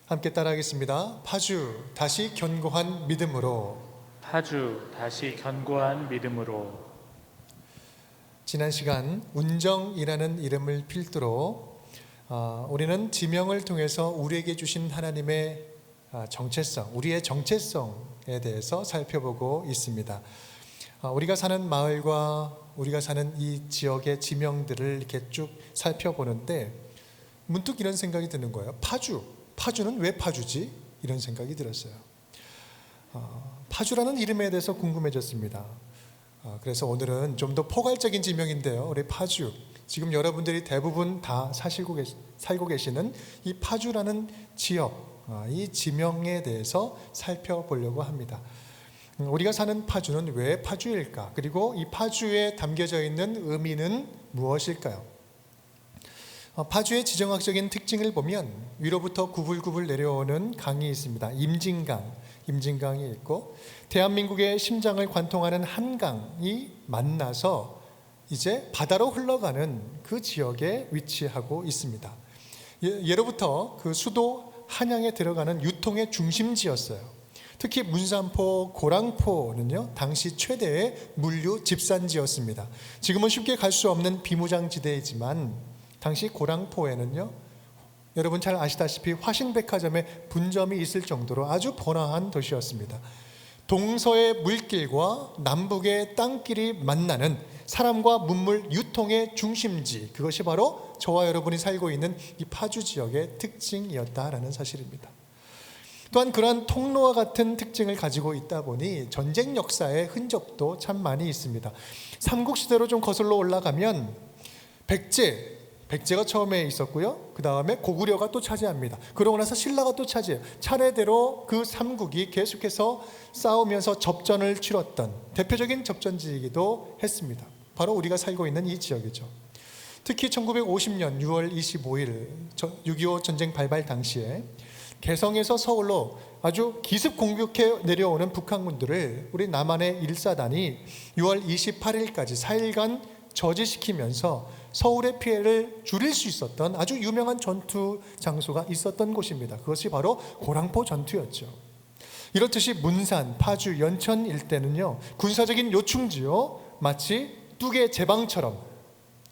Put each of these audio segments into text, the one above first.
함께 따라하겠습니다. 파주 다시 견고한 믿음으로. 파주 다시 견고한 믿음으로. 지난 시간 운정이라는 이름을 필두로 우리는 지명을 통해서 우리에게 주신 하나님의 정체성, 우리의 정체성에 대해서 살펴보고 있습니다. 우리가 사는 마을과 우리가 사는 이 지역의 지명들을 이렇게 쭉 살펴보는데 문득 이런 생각이 드는 거예요. 파주는 왜 파주지? 이런 생각이 들었어요. 파주라는 이름에 대해서 궁금해졌습니다. 그래서 오늘은 좀 더 포괄적인 지명인데요. 우리 파주, 지금 여러분들이 대부분 다 살고 계시는 이 파주라는 지역, 이 지명에 대해서 살펴보려고 합니다. 우리가 사는 파주는 왜 파주일까? 그리고 이 파주에 담겨져 있는 의미는 무엇일까요? 파주의 지정학적인 특징을 보면 위로부터 구불구불 내려오는 강이 있습니다. 임진강이 있고 대한민국의 심장을 관통하는 한강이 만나서 이제 바다로 흘러가는 그 지역에 위치하고 있습니다. 예로부터 그 수도 한양에 들어가는 유통의 중심지였어요. 특히 문산포, 고랑포는요 당시 최대의 물류 집산지였습니다. 지금은 쉽게 갈 수 없는 비무장지대이지만 당시 고랑포에는요 여러분 잘 아시다시피 화신백화점의 분점이 있을 정도로 아주 번화한 도시였습니다. 동서의 물길과 남북의 땅길이 만나는 사람과 문물 유통의 중심지, 그것이 바로 저와 여러분이 살고 있는 이 파주 지역의 특징이었다라는 사실입니다. 또한 그러한 통로와 같은 특징을 가지고 있다 보니 전쟁 역사의 흔적도 참 많이 있습니다. 삼국시대로 좀 거슬러 올라가면 백제가 처음에 있었고요. 그 다음에 고구려가 또 차지합니다. 그러고 나서 신라가 또 차지해요. 차례대로 그 삼국이 계속해서 싸우면서 접전을 치렀던 대표적인 접전지이기도 했습니다. 바로 우리가 살고 있는 이 지역이죠. 특히 1950년 6월 25일 6.25 전쟁 발발 당시에 개성에서 서울로 아주 기습 공격해 내려오는 북한군들을 우리 남한의 1사단이 6월 28일까지 4일간 저지시키면서 서울의 피해를 줄일 수 있었던 아주 유명한 전투 장소가 있었던 곳입니다. 그것이 바로 고랑포 전투였죠. 이렇듯이 문산, 파주, 연천 일대는요 군사적인 요충지요 마치 뚝의 제방처럼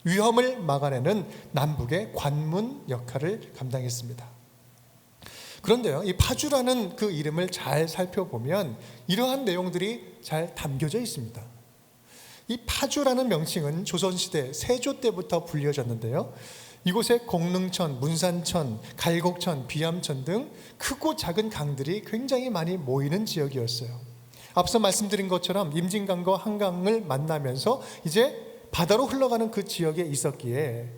위험을 막아내는 남북의 관문 역할을 감당했습니다. 그런데요 이 파주라는 그 이름을 잘 살펴보면 이러한 내용들이 잘 담겨져 있습니다. 이 파주라는 명칭은 조선시대 세조 때부터 불려졌는데요. 이곳에 공릉천, 문산천, 갈곡천, 비암천 등 크고 작은 강들이 굉장히 많이 모이는 지역이었어요. 앞서 말씀드린 것처럼 임진강과 한강을 만나면서 이제 바다로 흘러가는 그 지역에 있었기에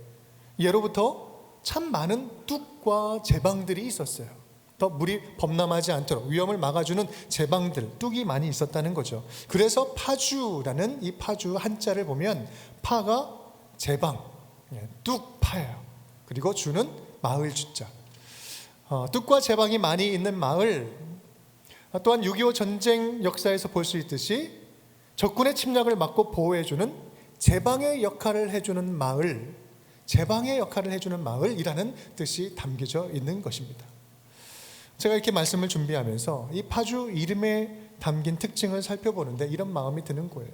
예로부터 참 많은 뚝과 제방들이 있었어요. 더 물이 범람하지 않도록 위험을 막아주는 제방들, 뚝이 많이 있었다는 거죠. 그래서 파주라는 이 파주 한자를 보면 파가 제방, 뚝파예요. 그리고 주는 마을 주자. 뚝과 제방이 많이 있는 마을, 또한 6.25 전쟁 역사에서 볼 수 있듯이 적군의 침략을 막고 보호해주는 제방의 역할을 해주는 마을, 제방의 역할을 해주는 마을이라는 뜻이 담겨져 있는 것입니다. 제가 이렇게 말씀을 준비하면서 이 파주 이름에 담긴 특징을 살펴보는데 이런 마음이 드는 거예요.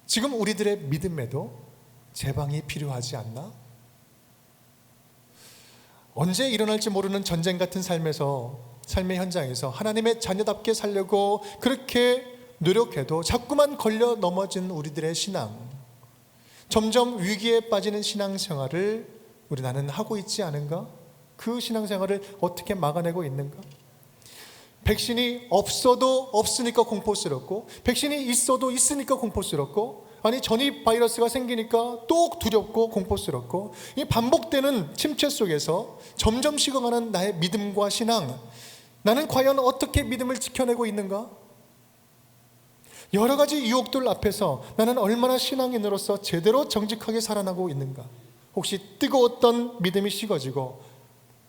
지금 우리들의 믿음에도 제방이 필요하지 않나? 언제 일어날지 모르는 전쟁 같은 삶의 현장에서 하나님의 자녀답게 살려고 그렇게 노력해도 자꾸만 걸려 넘어진 우리들의 신앙, 점점 위기에 빠지는 신앙생활을 나는 하고 있지 않은가? 그 신앙생활을 어떻게 막아내고 있는가? 백신이 없어도 없으니까 공포스럽고 백신이 있어도 있으니까 공포스럽고 아니 전입 바이러스가 생기니까 또 두렵고 공포스럽고 이 반복되는 침체 속에서 점점 식어가는 나의 믿음과 신앙, 나는 과연 어떻게 믿음을 지켜내고 있는가? 여러 가지 유혹들 앞에서 나는 얼마나 신앙인으로서 제대로 정직하게 살아나고 있는가? 혹시 뜨거웠던 믿음이 식어지고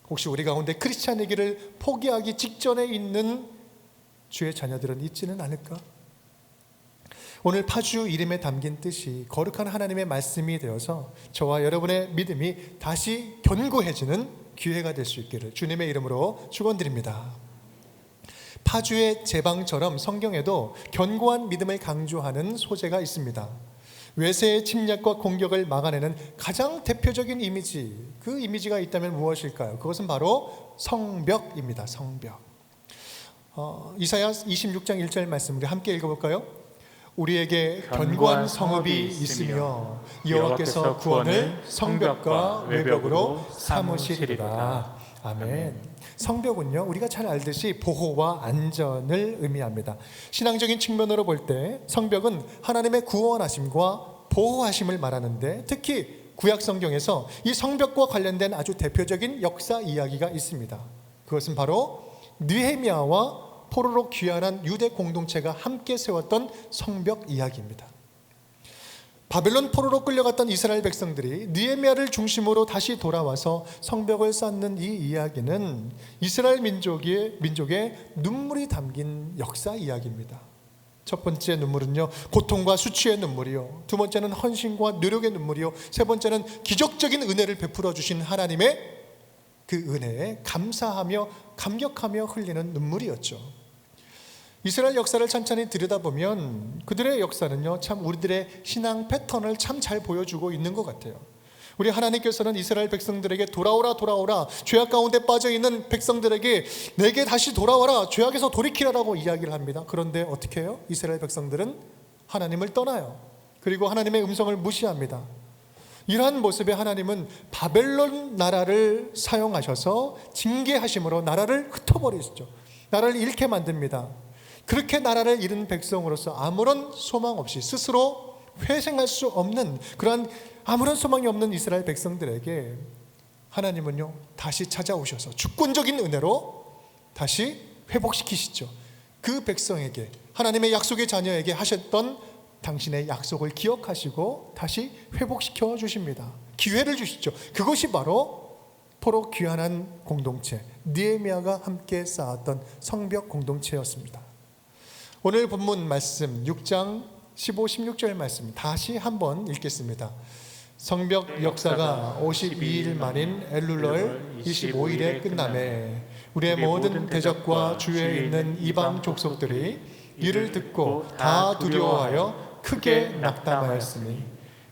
혹시 우리 가운데 크리스찬이기를 포기하기 직전에 있는 주의 자녀들은 있지는 않을까? 오늘 파주 이름에 담긴 뜻이 거룩한 하나님의 말씀이 되어서 저와 여러분의 믿음이 다시 견고해지는 기회가 될 수 있기를 주님의 이름으로 축원드립니다. 파주의 제방처럼 성경에도 견고한 믿음을 강조하는 소재가 있습니다. 외세의 침략과 공격을 막아내는 가장 대표적인 이미지, 그 이미지가 있다면 무엇일까요? 그것은 바로 성벽입니다. 성벽. 이사야 26장 1절 말씀 우리 함께 읽어볼까요? 우리에게 견고한 성읍이 있으며 여호와께서 구원을 성벽과 외벽으로 삼으시리로다. 아멘. 성벽은요, 우리가 잘 알듯이 보호와 안전을 의미합니다. 신앙적인 측면으로 볼 때 성벽은 하나님의 구원하심과 보호하심을 말하는데, 특히 구약 성경에서 이 성벽과 관련된 아주 대표적인 역사 이야기가 있습니다. 그것은 바로 느헤미야와 포로로 귀환한 유대 공동체가 함께 세웠던 성벽 이야기입니다. 바벨론 포로로 끌려갔던 이스라엘 백성들이 느헤미야를 중심으로 다시 돌아와서 성벽을 쌓는 이 이야기는 이스라엘 민족의 눈물이 담긴 역사 이야기입니다. 첫 번째 눈물은요, 고통과 수치의 눈물이요. 두 번째는 헌신과 노력의 눈물이요. 세 번째는 기적적인 은혜를 베풀어 주신 하나님의 그 은혜에 감사하며 감격하며 흘리는 눈물이었죠. 이스라엘 역사를 천천히 들여다보면 그들의 역사는요, 참 우리들의 신앙 패턴을 참 잘 보여주고 있는 것 같아요. 우리 하나님께서는 이스라엘 백성들에게 돌아오라 돌아오라, 죄악 가운데 빠져있는 백성들에게 내게 다시 돌아와라, 죄악에서 돌이키라라고 이야기를 합니다. 그런데 어떻게 해요? 이스라엘 백성들은 하나님을 떠나요. 그리고 하나님의 음성을 무시합니다. 이러한 모습에 하나님은 바벨론 나라를 사용하셔서 징계하심으로 나라를 흩어버리시죠. 나라를 잃게 만듭니다. 그렇게 나라를 잃은 백성으로서 아무런 소망 없이 스스로 회생할 수 없는, 그러한 아무런 소망이 없는 이스라엘 백성들에게 하나님은요, 다시 찾아오셔서 주권적인 은혜로 다시 회복시키시죠. 그 백성에게, 하나님의 약속의 자녀에게 하셨던 당신의 약속을 기억하시고 다시 회복시켜 주십니다. 기회를 주시죠. 그것이 바로 포로 귀환한 공동체, 느헤미야가 함께 쌓았던 성벽 공동체였습니다. 오늘 본문 말씀 6장 15, 16절 말씀 다시 한번 읽겠습니다. 성벽 역사가 52일 만인 엘룰월 25일에 끝나매 우리의 모든 대적과 주위에 있는 이방 족속들이 이를 듣고 다 두려워하여 크게 낙담하였으니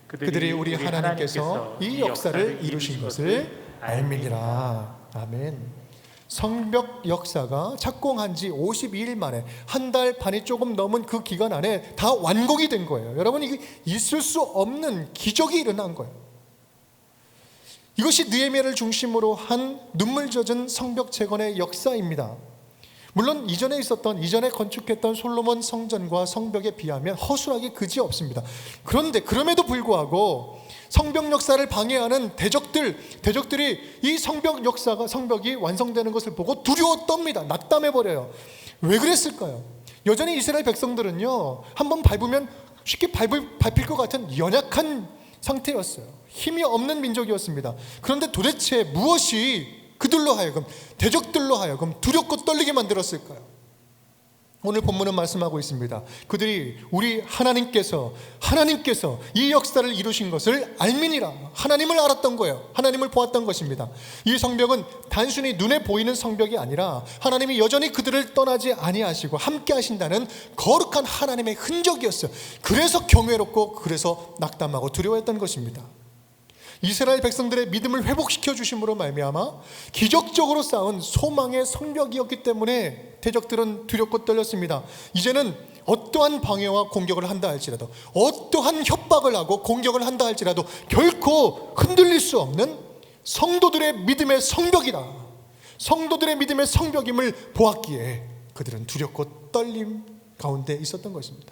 그들이 우리 하나님께서 이 역사를 이루신 것을 알미니라. 아멘. 성벽 역사가 착공한 지 52일 만에 한 달 반이 조금 넘은 그 기간 안에 다 완공이 된 거예요. 여러분, 이게 있을 수 없는 기적이 일어난 거예요. 이것이 느헤미야를 중심으로 한 눈물 젖은 성벽 재건의 역사입니다. 물론 이전에 건축했던 솔로몬 성전과 성벽에 비하면 허술하기 그지없습니다. 그런데 그럼에도 불구하고 성벽 역사를 방해하는 대적들이 이 성벽이 완성되는 것을 보고 두려워 떱니다. 낙담해 버려요. 왜 그랬을까요? 여전히 이스라엘 백성들은요, 한번 밟으면 쉽게 밟힐 것 같은 연약한 상태였어요. 힘이 없는 민족이었습니다. 그런데 도대체 무엇이 그들로 하여금, 대적들로 하여금 두렵고 떨리게 만들었을까요? 오늘 본문은 말씀하고 있습니다. 그들이 우리 하나님께서 이 역사를 이루신 것을 알미니라. 하나님을 알았던 거예요. 하나님을 보았던 것입니다. 이 성벽은 단순히 눈에 보이는 성벽이 아니라 하나님이 여전히 그들을 떠나지 아니하시고 함께 하신다는 거룩한 하나님의 흔적이었어요. 그래서 경외롭고 그래서 낙담하고 두려워했던 것입니다. 이스라엘 백성들의 믿음을 회복시켜 주심으로 말미암아 기적적으로 쌓은 소망의 성벽이었기 때문에 대적들은 두렵고 떨렸습니다. 이제는 어떠한 방해와 공격을 한다 할지라도, 어떠한 협박을 하고 공격을 한다 할지라도 결코 흔들릴 수 없는 성도들의 믿음의 성벽이다. 성도들의 믿음의 성벽임을 보았기에 그들은 두렵고 떨림 가운데 있었던 것입니다.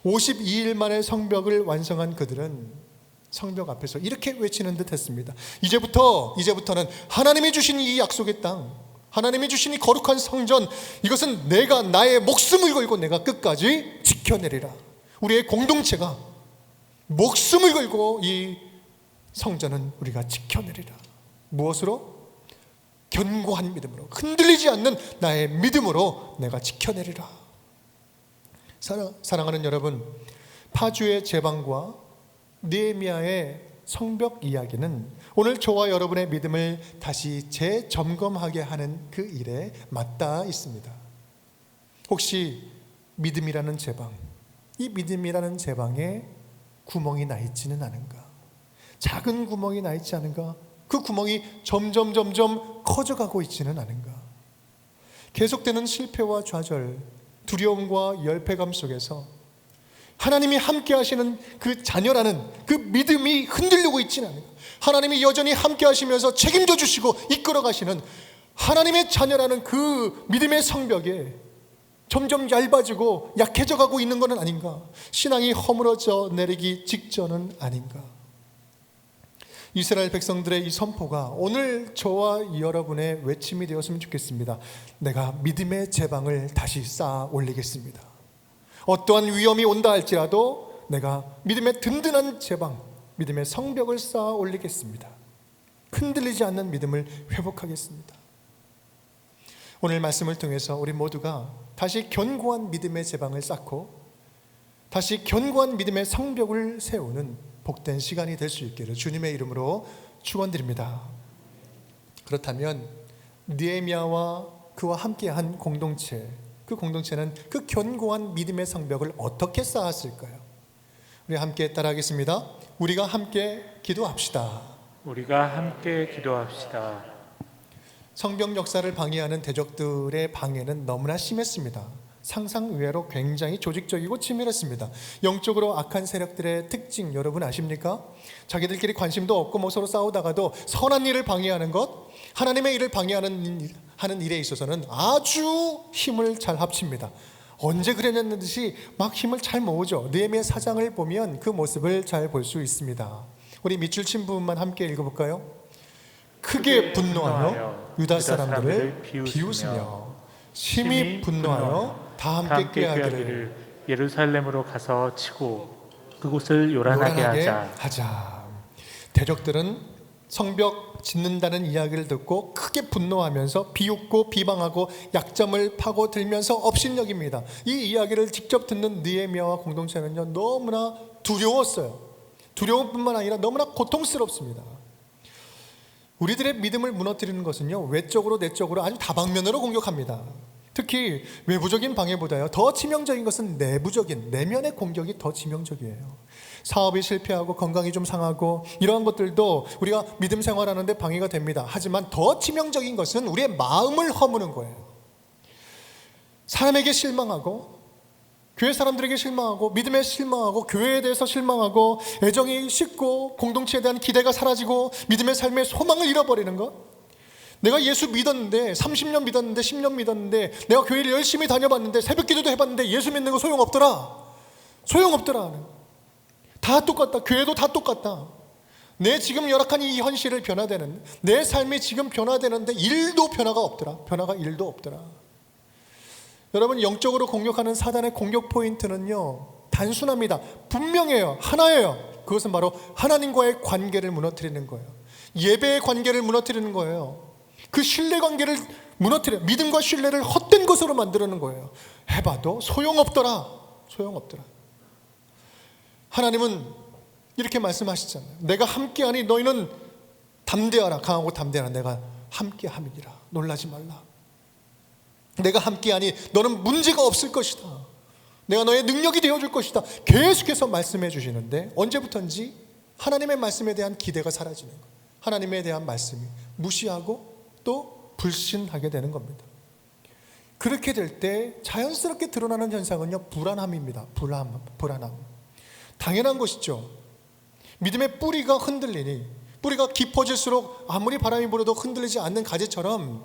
52일 만에 성벽을 완성한 그들은 성벽 앞에서 이렇게 외치는 듯 했습니다. 이제부터는 하나님이 주신 이 약속의 땅, 하나님이 주신 이 거룩한 성전, 이것은 내가 나의 목숨을 걸고 내가 끝까지 지켜내리라. 우리의 공동체가 목숨을 걸고 이 성전은 우리가 지켜내리라. 무엇으로? 견고한 믿음으로, 흔들리지 않는 나의 믿음으로 내가 지켜내리라. 사랑하는 여러분, 파주의 제방과 느헤미야의 성벽 이야기는 오늘 저와 여러분의 믿음을 다시 재점검하게 하는 그 일에 맞닿아 있습니다. 혹시 믿음이라는 제방, 이 믿음이라는 제방에 구멍이 나 있지는 않은가? 작은 구멍이 나 있지 않은가? 그 구멍이 점점 커져가고 있지는 않은가? 계속되는 실패와 좌절, 두려움과 열패감 속에서 하나님이 함께 하시는 그 자녀라는 그 믿음이 흔들리고 있지는 않은가? 하나님이 여전히 함께 하시면서 책임져 주시고 이끌어 가시는 하나님의 자녀라는 그 믿음의 성벽에 점점 얇아지고 약해져 가고 있는 것은 아닌가? 신앙이 허물어져 내리기 직전은 아닌가? 이스라엘 백성들의 이 선포가 오늘 저와 여러분의 외침이 되었으면 좋겠습니다. 내가 믿음의 제방을 다시 쌓아 올리겠습니다. 어떠한 위험이 온다 할지라도 내가 믿음의 든든한 제방, 믿음의 성벽을 쌓아 올리겠습니다. 흔들리지 않는 믿음을 회복하겠습니다. 오늘 말씀을 통해서 우리 모두가 다시 견고한 믿음의 제방을 쌓고 다시 견고한 믿음의 성벽을 세우는 복된 시간이 될 수 있기를 주님의 이름으로 축원드립니다. 그렇다면 느헤미야와 그와 함께한 공동체, 그 공동체는 그 견고한 믿음의 성벽을 어떻게 쌓았을까요? 우리 함께 따라하겠습니다. 우리가 함께 기도합시다. 우리가 함께 기도합시다. 성경 역사를 방해하는 대적들의 방해는 너무나 심했습니다. 상상 의외로 굉장히 조직적이고 치밀했습니다. 영적으로 악한 세력들의 특징 여러분 아십니까? 자기들끼리 관심도 없고 서로 싸우다가도 선한 일을 방해하는 것, 하나님의 일을 방해하는 일에 있어서는 아주 힘을 잘 합칩니다. 언제 그랬냐는 듯이 막 힘을 잘 모으죠. 느헤미야 4장을 보면 그 모습을 잘 볼 수 있습니다. 우리 밑줄 친 부분만 함께 읽어볼까요? 크게 분노하여 유다 사람들을 비웃으며 심히 분노하여 다 함께 꾀하기를 예루살렘으로 가서 치고 그곳을 요란하게 하자. 대적들은 성벽 짓는다는 이야기를 듣고 크게 분노하면서 비웃고 비방하고 약점을 파고들면서 업신여깁니다. 이 이야기를 직접 듣는 느헤미야와 공동체는요 너무나 두려웠어요. 두려움뿐만 아니라 너무나 고통스럽습니다. 우리들의 믿음을 무너뜨리는 것은요 외적으로 내적으로 아주 다방면으로 공격합니다. 특히 외부적인 방해보다요 더 치명적인 것은 내부적인 내면의 공격이 더 치명적이에요. 사업이 실패하고 건강이 좀 상하고 이러한 것들도 우리가 믿음 생활하는데 방해가 됩니다. 하지만 더 치명적인 것은 우리의 마음을 허무는 거예요. 사람에게 실망하고 교회 사람들에게 실망하고 믿음에 실망하고 교회에 대해서 실망하고 애정이 식고 공동체에 대한 기대가 사라지고 믿음의 삶의 소망을 잃어버리는 것. 내가 예수 믿었는데 30년 믿었는데 10년 믿었는데 내가 교회를 열심히 다녀봤는데 새벽기도도 해봤는데 예수 믿는 거 소용없더라. 다 똑같다. 교회도 다 똑같다. 내 지금 열악한 이 현실을 변화되는 내 삶이 지금 변화되는데 변화가 1도 없더라. 여러분 영적으로 공격하는 사단의 공격 포인트는요 단순합니다. 분명해요. 하나예요. 그것은 바로 하나님과의 관계를 무너뜨리는 거예요. 예배의 관계를 무너뜨리는 거예요. 그 신뢰관계를 무너뜨려 믿음과 신뢰를 헛된 것으로 만드는 거예요. 해봐도 소용없더라. 하나님은 이렇게 말씀하시잖아요. 내가 함께하니 너희는 담대하라. 강하고 담대하라. 내가 함께함이니라. 놀라지 말라. 내가 함께하니 너는 문제가 없을 것이다. 내가 너의 능력이 되어줄 것이다. 계속해서 말씀해 주시는데 언제부턴지 하나님의 말씀에 대한 기대가 사라지는 거예요. 하나님에 대한 말씀이 무시하고 또 불신하게 되는 겁니다. 그렇게 될 때 자연스럽게 드러나는 현상은요 불안함입니다. 불안함. 당연한 것이죠. 믿음의 뿌리가 흔들리니 뿌리가 깊어질수록 아무리 바람이 불어도 흔들리지 않는 가지처럼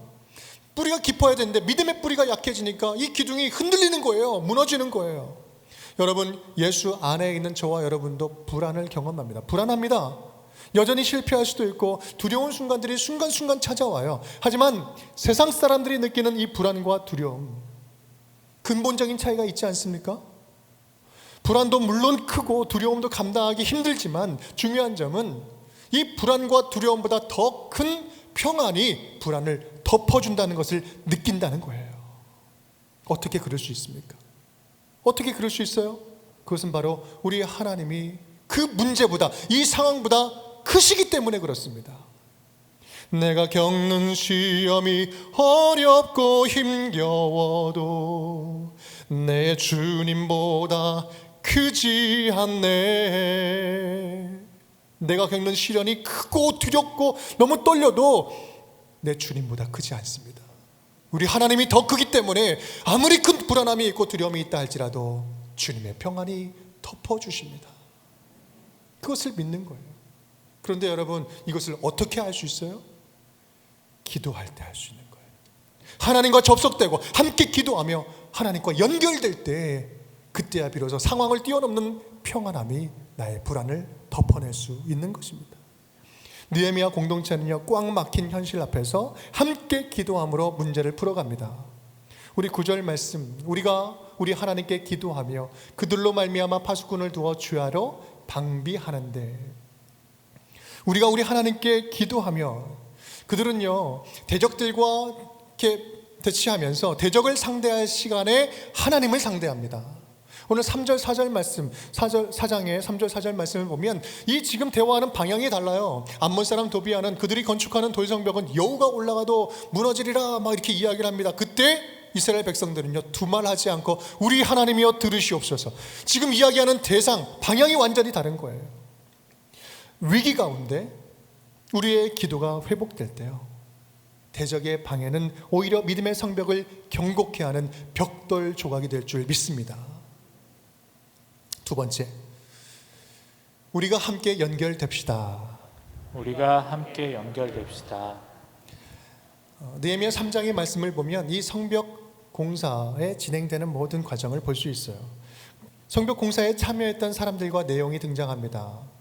뿌리가 깊어야 되는데 믿음의 뿌리가 약해지니까 이 기둥이 흔들리는 거예요. 무너지는 거예요. 여러분 예수 안에 있는 저와 여러분도 불안을 경험합니다. 불안합니다. 여전히 실패할 수도 있고 두려운 순간들이 순간순간 찾아와요. 하지만 세상 사람들이 느끼는 이 불안과 두려움 근본적인 차이가 있지 않습니까? 불안도 물론 크고 두려움도 감당하기 힘들지만 중요한 점은 이 불안과 두려움보다 더 큰 평안이 불안을 덮어준다는 것을 느낀다는 거예요. 어떻게 그럴 수 있습니까? 어떻게 그럴 수 있어요? 그것은 바로 우리 하나님이 그 문제보다 이 상황보다 크시기 때문에 그렇습니다. 내가 겪는 시험이 어렵고 힘겨워도 내 주님보다 크지 않네. 내가 겪는 시련이 크고 두렵고 너무 떨려도 내 주님보다 크지 않습니다. 우리 하나님이 더 크기 때문에 아무리 큰 불안함이 있고 두려움이 있다 할지라도 주님의 평안이 덮어주십니다. 그것을 믿는 거예요. 그런데 여러분, 이것을 어떻게 알 수 있어요? 기도할 때 할 수 있는 거예요. 하나님과 접속되고 함께 기도하며 하나님과 연결될 때, 그때야 비로소 상황을 뛰어넘는 평안함이 나의 불안을 덮어낼 수 있는 것입니다. 느헤미야 공동체는요, 꽉 막힌 현실 앞에서 함께 기도함으로 문제를 풀어갑니다. 우리 9절 말씀, 우리가 우리 하나님께 기도하며 그들로 말미암아 파수꾼을 두어 주야로 방비하는데, 우리가 우리 하나님께 기도하며, 그들은요 대적들과 이렇게 대치하면서 대적을 상대할 시간에 하나님을 상대합니다. 오늘 3절 4절 말씀, 4장의 3절 4절 말씀을 보면 이 지금 대화하는 방향이 달라요. 암몬 사람 도비아는 그들이 건축하는 돌성벽은 여우가 올라가도 무너지리라 막 이렇게 이야기를 합니다. 그때 이스라엘 백성들은요 두말하지 않고 우리 하나님이여 들으시옵소서. 지금 이야기하는 대상, 방향이 완전히 다른 거예요. 위기 가운데 우리의 기도가 회복될 때요, 대적의 방해는 오히려 믿음의 성벽을 경고케 하는 벽돌 조각이 될 줄 믿습니다. 두 번째, 우리가 함께 연결됩시다. 우리가 함께 연결됩시다. 느헤미야 3장의 말씀을 보면 이 성벽 공사에 진행되는 모든 과정을 볼 수 있어요. 성벽 공사에 참여했던 사람들과 내용이 등장합니다.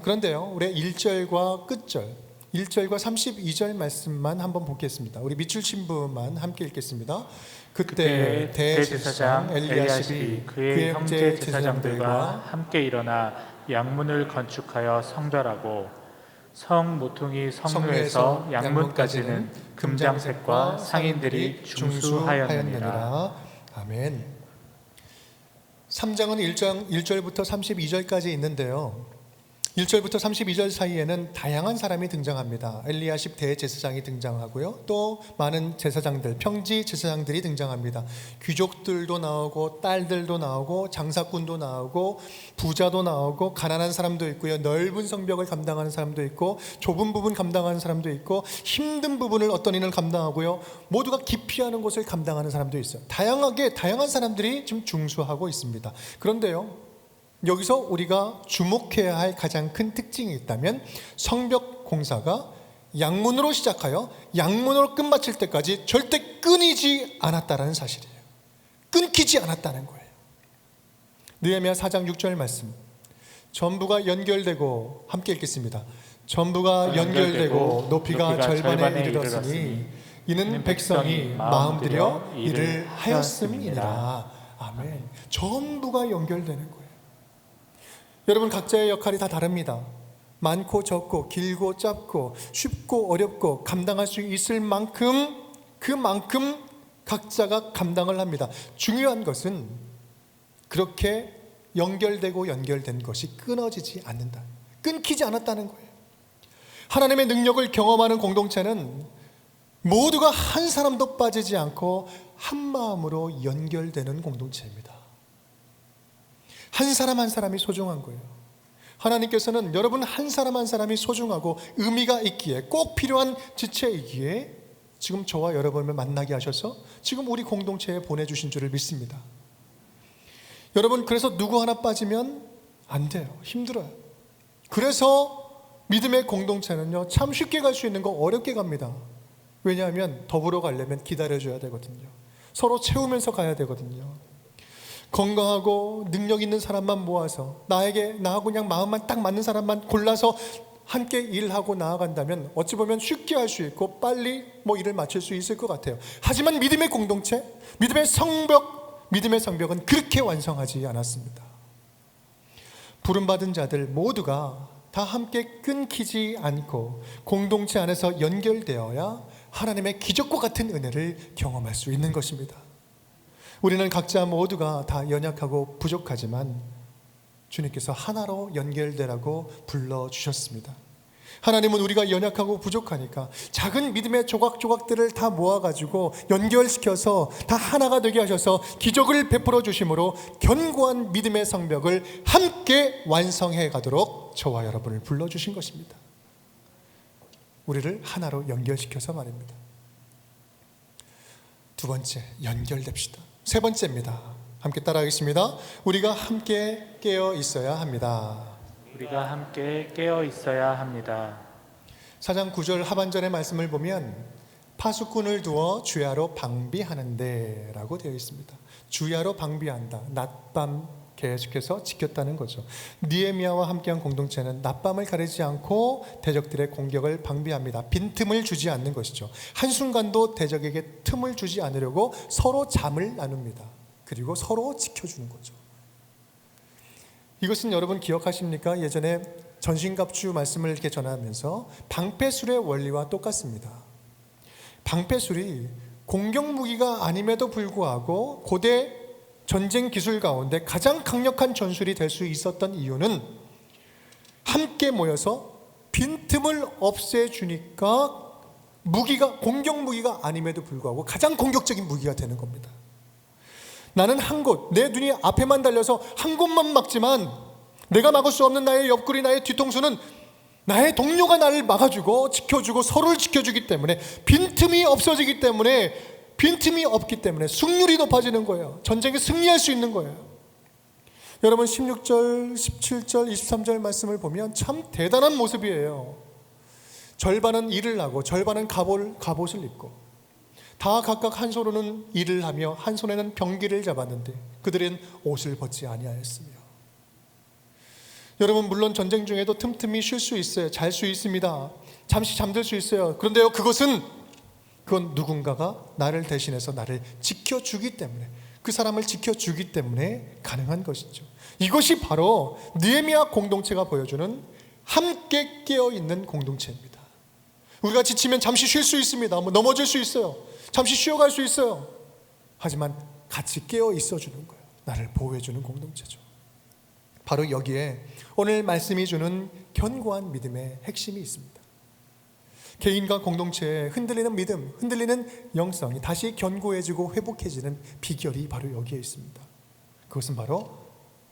그런데요, 우리 1절과 끝절, 1절과 32절 말씀만 한번 보겠습니다. 우리 밑줄 신부만 함께 읽겠습니다. 그때 대제사장 엘리야십이 그의 형제 제사장들과 함께 일어나 양문을 건축하여 성별하고 성 모퉁이 성루에서 양문까지는 금장색과 상인들이 중수하였느니라. 아멘. 3장은 1절부터 32절까지 있는데요, 1절부터 32절 사이에는 다양한 사람이 등장합니다. 엘리야십 대제사장이 등장하고요, 또 많은 제사장들, 평지 제사장들이 등장합니다. 귀족들도 나오고 딸들도 나오고 장사꾼도 나오고 부자도 나오고 가난한 사람도 있고요, 넓은 성벽을 감당하는 사람도 있고 좁은 부분 감당하는 사람도 있고 힘든 부분을 어떤 이는 감당하고요, 모두가 기피하는 곳을 감당하는 사람도 있어요. 다양한 사람들이 지금 중수하고 있습니다. 그런데요, 여기서 우리가 주목해야 할 가장 큰 특징이 있다면 성벽 공사가 양문으로 시작하여 양문으로 끝마칠 때까지 절대 끊이지 않았다는 사실이에요. 끊기지 않았다는 거예요. 느헤미야 4장 6절 말씀, 전부가 연결되고, 함께 읽겠습니다. 전부가 연결되고 높이가 절반에 이르렀으니 이는 백성이 마음 들여 일을 하였음이니라. 아멘. 전부가 연결되는 거예요. 여러분, 각자의 역할이 다 다릅니다. 많고 적고 길고 짧고 쉽고 어렵고 감당할 수 있을 만큼 그만큼 각자가 감당을 합니다. 중요한 것은 그렇게 연결된 것이 끊어지지 않는다, 끊기지 않았다는 거예요. 하나님의 능력을 경험하는 공동체는 모두가 한 사람도 빠지지 않고 한 마음으로 연결되는 공동체입니다. 한 사람 한 사람이 소중한 거예요. 하나님께서는 여러분 한 사람 한 사람이 소중하고 의미가 있기에, 꼭 필요한 지체이기에 지금 저와 여러분을 만나게 하셔서 지금 우리 공동체에 보내주신 줄을 믿습니다. 여러분, 그래서 누구 하나 빠지면 안 돼요. 힘들어요. 그래서 믿음의 공동체는요, 참 쉽게 갈 수 있는 거 어렵게 갑니다. 왜냐하면 더불어 가려면 기다려줘야 되거든요. 서로 채우면서 가야 되거든요. 건강하고 능력 있는 사람만 모아서 나하고 그냥 마음만 딱 맞는 사람만 골라서 함께 일하고 나아간다면 어찌 보면 쉽게 할 수 있고 빨리 일을 마칠 수 있을 것 같아요. 하지만 믿음의 공동체, 믿음의 성벽은 그렇게 완성하지 않았습니다. 부름받은 자들 모두가 다 함께 끊기지 않고 공동체 안에서 연결되어야 하나님의 기적과 같은 은혜를 경험할 수 있는 것입니다. 우리는 각자 모두가 다 연약하고 부족하지만 주님께서 하나로 연결되라고 불러주셨습니다. 하나님은 우리가 연약하고 부족하니까 작은 믿음의 조각조각들을 다 모아가지고 연결시켜서 다 하나가 되게 하셔서 기적을 베풀어 주심으로 견고한 믿음의 성벽을 함께 완성해 가도록 저와 여러분을 불러주신 것입니다. 우리를 하나로 연결시켜서 말입니다. 두 번째, 연결됩시다. 세 번째입니다. 함께 따라하겠습니다. 우리가 함께 깨어 있어야 합니다. 우리가 함께 깨어 있어야 합니다. 4장 9절 하반절의 말씀을 보면 파수꾼을 두어 주야로 방비하는데 라고 되어 있습니다. 주야로 방비한다. 낮밤 계속해서 지켰다는 거죠. 느헤미야와 함께한 공동체는 낮밤을 가리지 않고 대적들의 공격을 방비합니다. 빈틈을 주지 않는 것이죠. 한순간도 대적에게 틈을 주지 않으려고 서로 잠을 나눕니다. 그리고 서로 지켜주는 거죠. 이것은 여러분 기억하십니까? 예전에 전신갑주 말씀을 이렇게 전하면서 방패술의 원리와 똑같습니다. 방패술이 공격무기가 아님에도 불구하고 고대 전쟁 기술 가운데 가장 강력한 전술이 될 수 있었던 이유는 함께 모여서 빈틈을 없애주니까 공격 무기가 아님에도 불구하고 가장 공격적인 무기가 되는 겁니다. 나는 한 곳, 내 눈이 앞에만 달려서 한 곳만 막지만 내가 막을 수 없는 나의 옆구리, 나의 뒤통수는 나의 동료가 나를 막아주고 지켜주고 서로를 지켜주기 때문에 빈틈이 없어지기 때문에 빈틈이 없기 때문에 승률이 높아지는 거예요. 전쟁에 승리할 수 있는 거예요. 여러분 16절, 17절, 23절 말씀을 보면 참 대단한 모습이에요. 절반은 일을 하고 절반은 갑옷을 입고 다 각각 한 손으로는 일을 하며 한 손에는 병기를 잡았는데 그들은 옷을 벗지 아니하였으며. 여러분 물론 전쟁 중에도 틈틈이 쉴 수 있어요. 잘 수 있습니다. 잠시 잠들 수 있어요. 그런데요 그건 누군가가 나를 대신해서 나를 지켜주기 때문에, 그 사람을 지켜주기 때문에 가능한 것이죠. 이것이 바로 느헤미야 공동체가 보여주는 함께 깨어있는 공동체입니다. 우리가 지치면 잠시 쉴 수 있습니다. 넘어질 수 있어요. 잠시 쉬어갈 수 있어요. 하지만 같이 깨어 있어주는 거예요. 나를 보호해주는 공동체죠. 바로 여기에 오늘 말씀이 주는 견고한 믿음의 핵심이 있습니다. 개인과 공동체의 흔들리는 믿음, 흔들리는 영성이 다시 견고해지고 회복해지는 비결이 바로 여기에 있습니다. 그것은 바로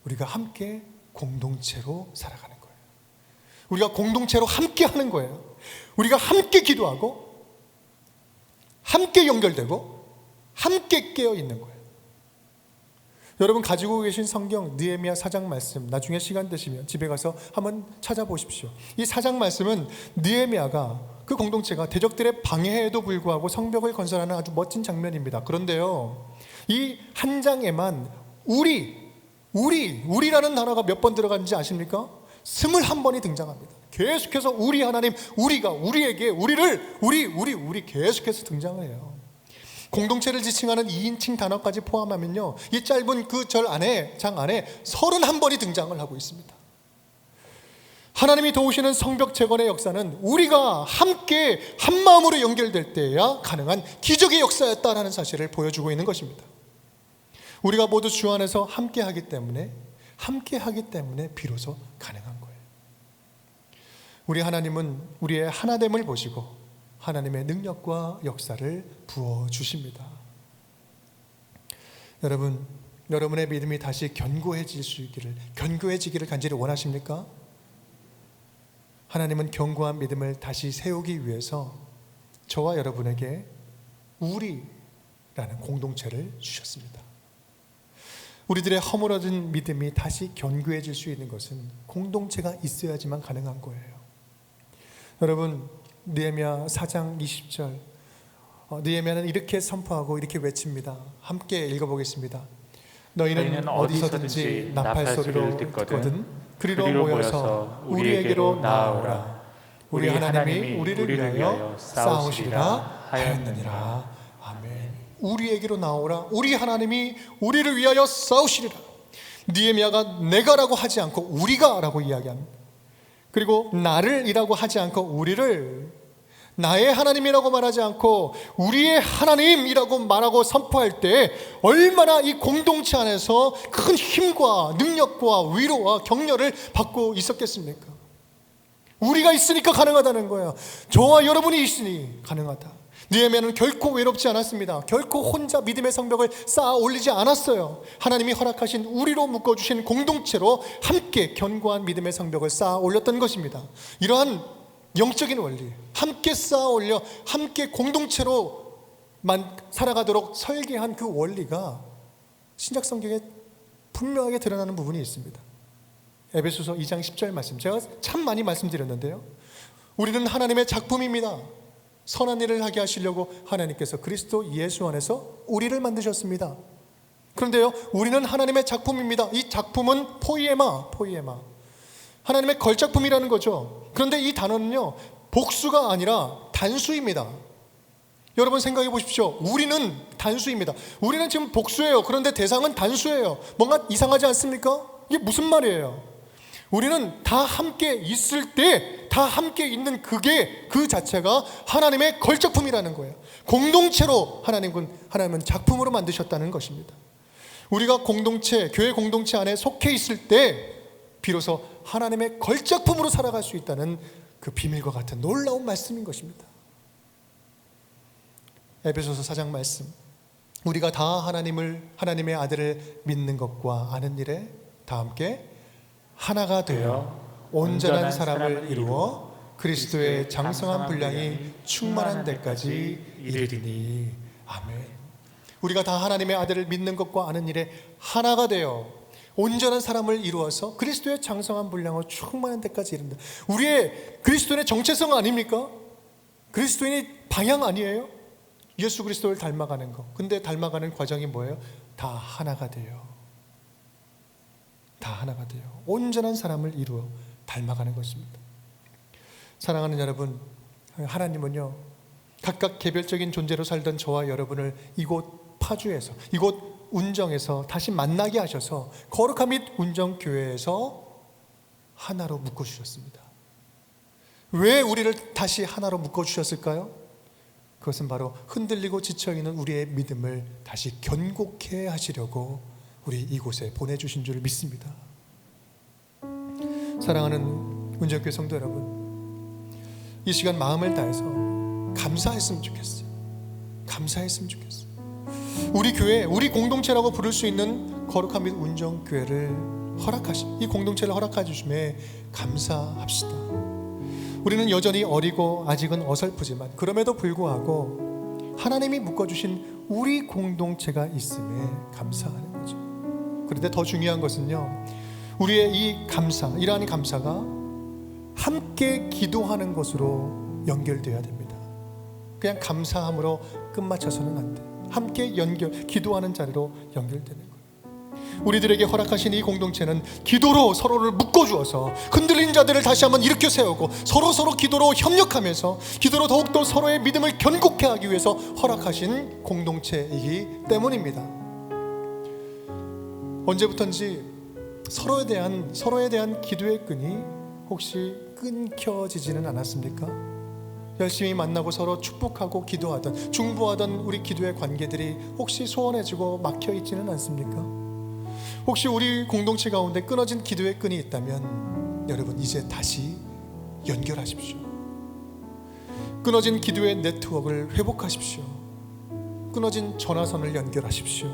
우리가 함께 공동체로 살아가는 거예요. 우리가 공동체로 함께 하는 거예요. 우리가 함께 기도하고 함께 연결되고 함께 깨어 있는 거예요. 여러분 가지고 계신 성경 느헤미야 4장 말씀 나중에 시간 되시면 집에 가서 한번 찾아보십시오. 이 4장 말씀은 느헤미야가 그 공동체가 대적들의 방해에도 불구하고 성벽을 건설하는 아주 멋진 장면입니다. 그런데요 이 한 장에만 우리라는 단어가 몇 번 들어갔는지 아십니까? 21번이 등장합니다. 계속해서 우리 하나님, 우리가 우리에게 우리 계속해서 등장을 해요. 공동체를 지칭하는 2인칭 단어까지 포함하면요 이 짧은 그 장 안에 31번이 등장을 하고 있습니다. 하나님이 도우시는 성벽 재건의 역사는 우리가 함께 한 마음으로 연결될 때야 가능한 기적의 역사였다라는 사실을 보여주고 있는 것입니다. 우리가 모두 주 안에서 함께하기 때문에 비로소 가능한 거예요. 우리 하나님은 우리의 하나됨을 보시고 하나님의 능력과 역사를 부어주십니다. 여러분의 믿음이 다시 견고해지기를 간절히 원하십니까? 하나님은 견고한 믿음을 다시 세우기 위해서 저와 여러분에게 우리라는 공동체를 주셨습니다. 우리들의 허물어진 믿음이 다시 견고해질 수 있는 것은 공동체가 있어야지만 가능한 거예요. 여러분 느헤미야 4장 20절 느헤미야는 이렇게 선포하고 이렇게 외칩니다. 함께 읽어보겠습니다. 너희는 어디서든지 나팔 소리를 듣거든 그리로 모여서 우리에게로 나아오라. 우리 하나님이 우리를 위하여 싸우시리라 하였느니라. 아멘. 우리에게로 나오라. 우리 하나님이 우리를 위하여 싸우시리라. 느헤미야가 내가라고 하지 않고 우리가라고 이야기합니다. 그리고 나를이라고 하지 않고 우리를, 나의 하나님이라고 말하지 않고 우리의 하나님이라고 말하고 선포할 때 얼마나 이 공동체 안에서 큰 힘과 능력과 위로와 격려를 받고 있었겠습니까? 우리가 있으니까 가능하다는 거예요. 저와 여러분이 있으니 가능하다. 느헤미야는 결코 외롭지 않았습니다. 결코 혼자 믿음의 성벽을 쌓아 올리지 않았어요. 하나님이 허락하신 우리로 묶어주신 공동체로 함께 견고한 믿음의 성벽을 쌓아 올렸던 것입니다. 이러한 영적인 원리, 함께 쌓아 올려 함께 공동체로만 살아가도록 설계한 그 원리가 신약 성경에 분명하게 드러나는 부분이 있습니다. 에베소서 2장 10절 말씀, 제가 참 많이 말씀드렸는데요, 우리는 하나님의 작품입니다. 선한 일을 하게 하시려고 하나님께서 그리스도 예수 안에서 우리를 만드셨습니다. 그런데요, 우리는 하나님의 작품입니다. 이 작품은 포이에마, 하나님의 걸작품이라는 거죠. 그런데 이 단어는요, 복수가 아니라 단수입니다. 여러분 생각해 보십시오. 우리는 단수입니다. 우리는 지금 복수예요. 그런데 대상은 단수예요. 뭔가 이상하지 않습니까? 이게 무슨 말이에요? 우리는 다 함께 있을 때 다 함께 있는 그 자체가 하나님의 걸작품이라는 거예요. 공동체로 하나님은 작품으로 만드셨다는 것입니다. 우리가 공동체, 교회 공동체 안에 속해 있을 때 비로소 하나님의 걸작품으로 살아갈 수 있다는 그 비밀과 같은 놀라운 말씀인 것입니다. 에베소서 4장 말씀, 우리가 다 하나님의 아들을 믿는 것과 아는 일에 다 함께 하나가 되어 온전한 사람을 이루어 그리스도의 장성한 분량이 충만한 데까지 이르리니. 아멘. 우리가 다 하나님의 아들을 믿는 것과 아는 일에 하나가 되어 온전한 사람을 이루어서 그리스도의 장성한 분량으로 충만한 데까지 이른다. 우리의 그리스도인의 정체성 아닙니까? 그리스도인이 방향 아니에요? 예수 그리스도를 닮아가는 거. 근데 닮아가는 과정이 뭐예요? 다 하나가 돼요. 다 하나가 돼요. 온전한 사람을 이루어 닮아가는 것입니다. 사랑하는 여러분, 하나님은요, 각각 개별적인 존재로 살던 저와 여러분을 이곳 파주에서, 이곳 운정에서 다시 만나게 하셔서 거룩한 및 운정교회에서 하나로 묶어주셨습니다. 왜 우리를 다시 하나로 묶어주셨을까요? 그것은 바로 흔들리고 지쳐있는 우리의 믿음을 다시 견고케 하시려고 우리 이곳에 보내주신 줄 믿습니다. 사랑하는 운정교회 성도 여러분, 이 시간 마음을 다해서 감사했으면 좋겠어요. 감사했으면 좋겠어요. 우리 교회, 우리 공동체라고 부를 수 있는 거룩한 및 운정교회를 이 공동체를 허락해 주심에 감사합시다. 우리는 여전히 어리고 아직은 어설프지만 그럼에도 불구하고 하나님이 묶어주신 우리 공동체가 있음에 감사하는 거죠. 그런데 더 중요한 것은요, 우리의 이 감사, 이러한 감사가 함께 기도하는 것으로 연결되어야 됩니다. 그냥 감사함으로 끝마쳐서는 안 돼요. 함께 기도하는 자리로 연결되는 거예요. 우리들에게 허락하신 이 공동체는 기도로 서로를 묶어주어서 흔들린 자들을 다시 한번 일으켜 세우고 서로 기도로 협력하면서 기도로 더욱더 서로의 믿음을 견고케 하기 위해서 허락하신 공동체이기 때문입니다. 언제부턴지 서로에 대한 기도의 끈이 혹시 끊겨지지는 않았습니까? 열심히 만나고 서로 축복하고 기도하던, 중보하던 우리 기도의 관계들이 혹시 소원해지고 막혀있지는 않습니까? 혹시 우리 공동체 가운데 끊어진 기도의 끈이 있다면 여러분, 이제 다시 연결하십시오. 끊어진 기도의 네트워크를 회복하십시오. 끊어진 전화선을 연결하십시오.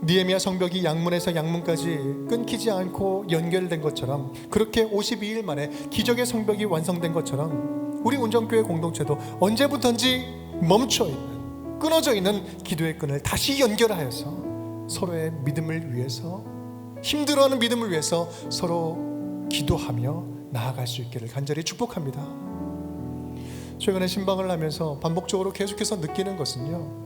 느헤미야 성벽이 양문에서 양문까지 끊기지 않고 연결된 것처럼, 그렇게 52일 만에 기적의 성벽이 완성된 것처럼 우리 운정교회 공동체도 언제부턴지 멈춰있는, 끊어져 있는 기도의 끈을 다시 연결하여서 서로의 믿음을 위해서, 힘들어하는 믿음을 위해서 서로 기도하며 나아갈 수 있기를 간절히 축복합니다. 최근에 신방을 하면서 반복적으로 계속해서 느끼는 것은요,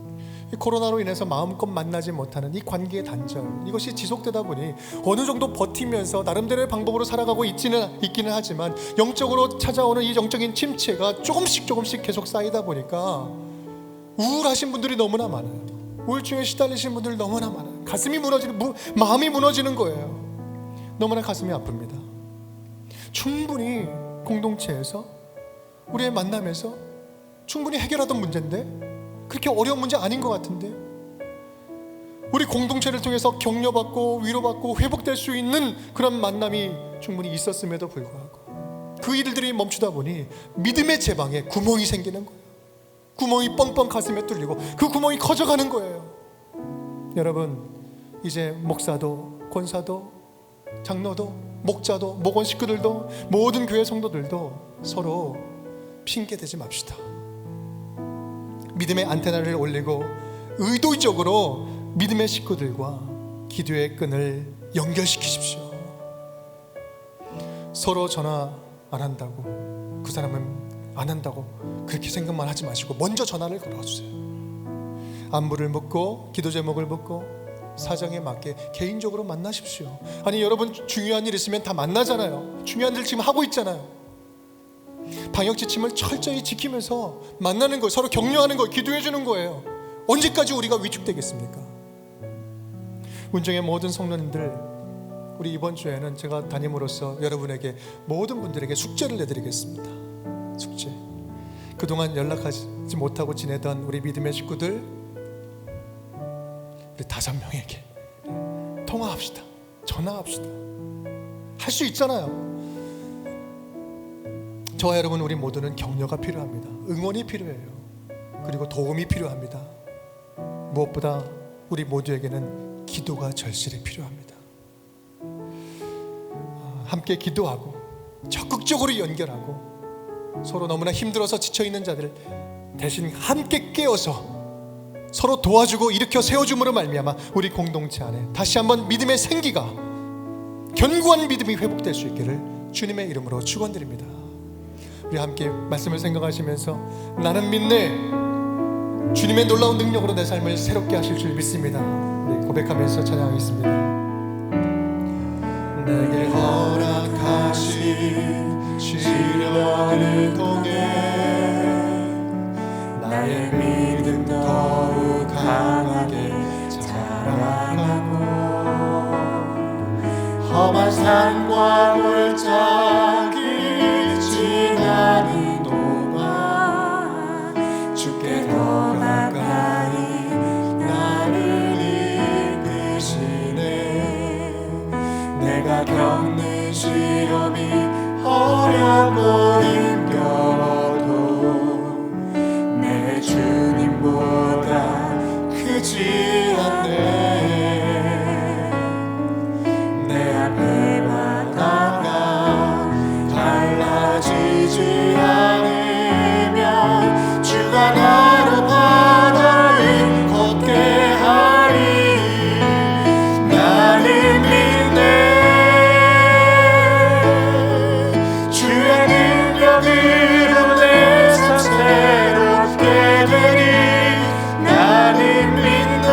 코로나로 인해서 마음껏 만나지 못하는 이 관계의 단절, 이것이 지속되다 보니 어느 정도 버티면서 나름대로의 방법으로 살아가고 있기는 하지만 영적으로 찾아오는 이 영적인 침체가 조금씩 계속 쌓이다 보니까 우울하신 분들이 너무나 많아요. 우울증에 시달리신 분들 너무나 많아요. 마음이 무너지는 거예요. 너무나 가슴이 아픕니다. 충분히 공동체에서, 우리의 만남에서 충분히 해결하던 문제인데 그렇게 어려운 문제 아닌 것 같은데, 우리 공동체를 통해서 격려받고 위로받고 회복될 수 있는 그런 만남이 충분히 있었음에도 불구하고 그 일들이 멈추다 보니 믿음의 제방에 구멍이 생기는 거예요. 구멍이 뻥뻥 가슴에 뚫리고 그 구멍이 커져가는 거예요. 여러분, 이제 목사도 권사도 장로도 목자도 목원 식구들도 모든 교회 성도들도 서로 핑계대지 맙시다. 믿음의 안테나를 올리고 의도적으로 믿음의 식구들과 기도의 끈을 연결시키십시오. 서로 전화 안 한다고, 그 사람은 안 한다고 그렇게 생각만 하지 마시고 먼저 전화를 걸어주세요. 안부를 묻고 기도 제목을 묻고 사정에 맞게 개인적으로 만나십시오. 아니, 여러분 중요한 일 있으면 다 만나잖아요. 중요한 일 지금 하고 있잖아요. 방역 지침을 철저히 지키면서 만나는 거예요. 서로 격려하는 거예요. 기도해 주는 거예요. 언제까지 우리가 위축되겠습니까? 운정의 모든 성도님들, 우리 이번 주에는 제가 담임으로서 여러분에게 모든 분들에게 숙제를 내드리겠습니다. 숙제. 그동안 연락하지 못하고 지내던 우리 믿음의 식구들, 우리 5명에게 통화합시다. 전화합시다. 할 수 있잖아요. 저와 여러분, 우리 모두는 격려가 필요합니다. 응원이 필요해요. 그리고 도움이 필요합니다. 무엇보다 우리 모두에게는 기도가 절실히 필요합니다. 함께 기도하고 적극적으로 연결하고 서로 너무나 힘들어서 지쳐있는 자들 대신 함께 깨어서 서로 도와주고 일으켜 세워줌으로 말미암아 우리 공동체 안에 다시 한번 믿음의 생기가, 견고한 믿음이 회복될 수 있기를 주님의 이름으로 축원드립니다. 우리 함께 말씀을 생각하시면서 나는 믿네, 주님의 놀라운 능력으로 내 삶을 새롭게 하실 줄 믿습니다. 우리 고백하면서 찬양하겠습니다. 내게 허락하신 시련을 통해 나의 믿음 더욱 강하게 자라나고 험한 산과 골짜기 지나는 동안 주께 더 가까이 나를 이끄시네. 내가 겪는 시험이 어렵고 힘겨워도 내 주님보다 크지 않네. 내 앞에 바다가 갈라지지 않으면 주가 나로 바다를 걷게 하리. 나는 믿네. 주의 능력으로 내 삶 새롭게 되리. 나는 믿네.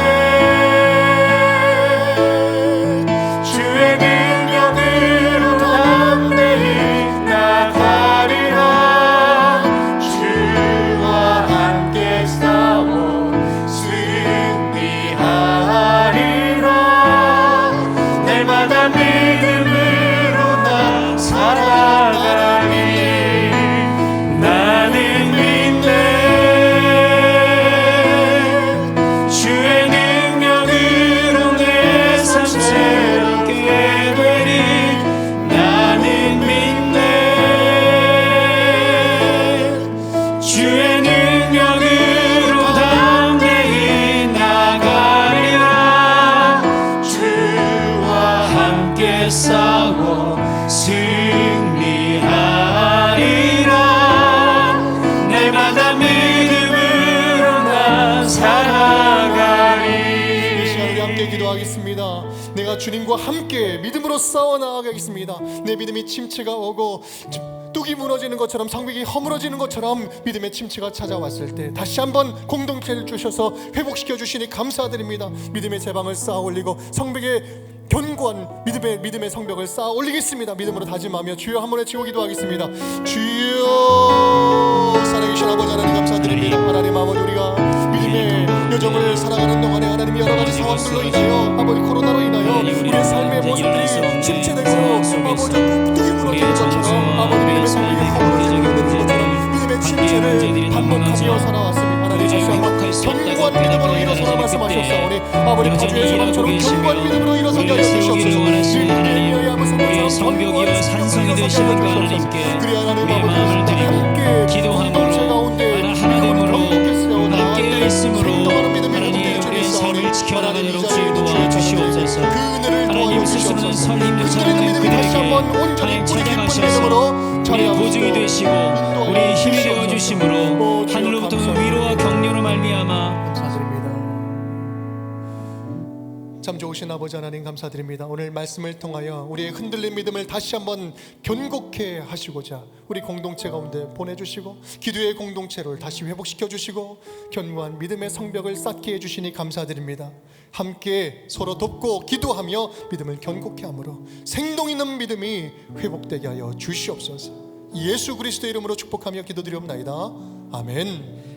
주의 능력으로 담대히 나가리라. 주와 함께 싸워 승리하리라. 날마다 믿음으로 나 살아가리. 나는 믿네. 주의 능력으로 내 삶 새롭게 되리. 나는 믿네. 주의 능력으로 담대히 나가리라. 주와 함께 싸워 승리하리라. 날마다 믿음으로 나 살아가리. 이 시간 우리 함께 기도하겠습니다. 내가 주님과 함께 믿음으로 싸워 나가겠습니다. 내 믿음이 침체가 오고 뚝이 무너지는 것처럼, 성벽이 허물어지는 것처럼 믿음의 침체가 찾아왔을 때 다시 한번 공동체를 주셔서 회복시켜 주시니 감사드립니다. 믿음의 제방을 쌓아 올리고 성벽의 견고한 믿음의 성벽을 쌓아 올리겠습니다. 믿음으로 다짐하며 주여 한번 외치고 기도하겠습니다. 주여, 살아계신 아버지 하나님 감사드립니다. 하나님 아버지, 우리가 믿음의 여정을 살아가는 동안에 하나님 여러 가지 상황들로 인하여, 아버지 코로나로 인하여 우리의 삶의 모습들이 침체되고 아버지 뚝이 무너지는 것처럼, 아버지 믿음의 성벽이 허물어지는 것처럼 믿음의 침체를 반복하며 살아왔습니다. 하나님 다시 한번 견고한 믿음으로 일어서라 말씀하셨사오니 아버지 파주의 소망처럼 견고한 믿음으로 일어서게 하여 주시옵소서. 주님의 아버지 성령처럼 성벽이요 산성이 되시는 그 하나님께 그리 하나님 우리의 아버지 마음을 드리고 함께 기도함으로 공동체 가운데 하나 하나됨으로 하나 깨어있으므로 생동하는 믿음이 하나님 회복될 줄 우리의 삶을 믿사오니 지켜나가도록 하나님 주여 이 자리에 도와주시옵소서. 그 은혜를 하나님 스스로는 도와주시옵소서. 설림도 흔들리는 찾는 믿음이 다시 한번 그들에게 온전히 하나님 뿌리 깊은 찾아가셔서 믿음으로 우리의 자리하옵소서. 보증이 되시고 우리의 힘이 되어 주심으로 하늘로부터 위로와 격려로 말미암아 감사드립니다. 참 좋으신 아버지 하나님 감사드립니다. 오늘 말씀을 통하여 우리의 흔들린 믿음을 다시 한번 견고케 하시고자 우리 공동체 가운데 보내주시고 기도의 공동체를 다시 회복시켜 주시고 견고한 믿음의 성벽을 쌓게 해주시니 감사드립니다. 함께 서로 돕고 기도하며 믿음을 견고케 함으로 생동 있는 믿음이 회복되게 하여 주시옵소서. 예수 그리스도의 이름으로 축복하며 기도드리옵나이다. 아멘.